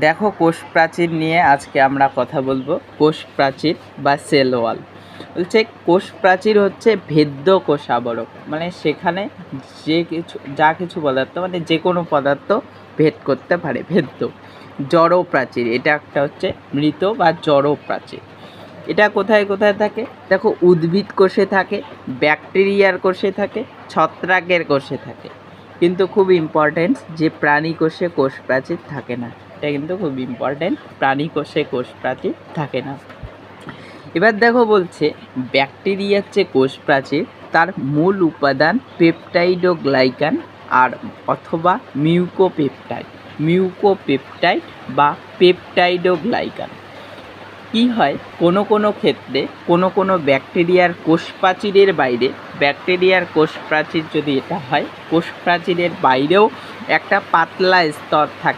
দেখো, কোষ প্রাচীর নিয়ে আজকে আমরা কথা বলবো। কোষ প্রাচীর বা সেল ওয়াল বলছে কোষ প্রাচীর হচ্ছে ভেদ্য কোষ আবরক, মানে সেখানে যা কিছু পদার্থ, মানে যে কোনো পদার্থ ভেদ করতে পারে, ভেদ্য। জড় প্রাচীর, এটা একটা হচ্ছে মৃত বা জড় প্রাচীর। এটা কোথায় কোথায় থাকে? দেখো, উদ্ভিদ কোষে থাকে, ব্যাকটেরিয়ার কোষে থাকে, ছত্রাকের কোষে থাকে। কিন্তু খুব ইম্পর্টেন্ট যে প্রাণী কোষে কোষ প্রাচীর থাকে না, এটা কিন্তু খুব ইম্পর্টেন্ট। প্রাণী কোষে কোষ প্রাচীর থাকে না। এবার দেখো, বলছে ব্যাকটেরিয়ার যে কোষ প্রাচীর, তার মূল উপাদান পেপটাইডোগ্লাইকান আর অথবা মিউকোপেপটাইড বা পেপটাইডোগ্লাইকান। কী হয়, কোনো ক্ষেত্রে কোনো ব্যাকটেরিয়ার কোষ প্রাচীরের বাইরে, ব্যাকটেরিয়ার কোষ প্রাচীর যদি এটা হয়, কোষ প্রাচীরের বাইরেও একটা পাতলা স্তর থাকে।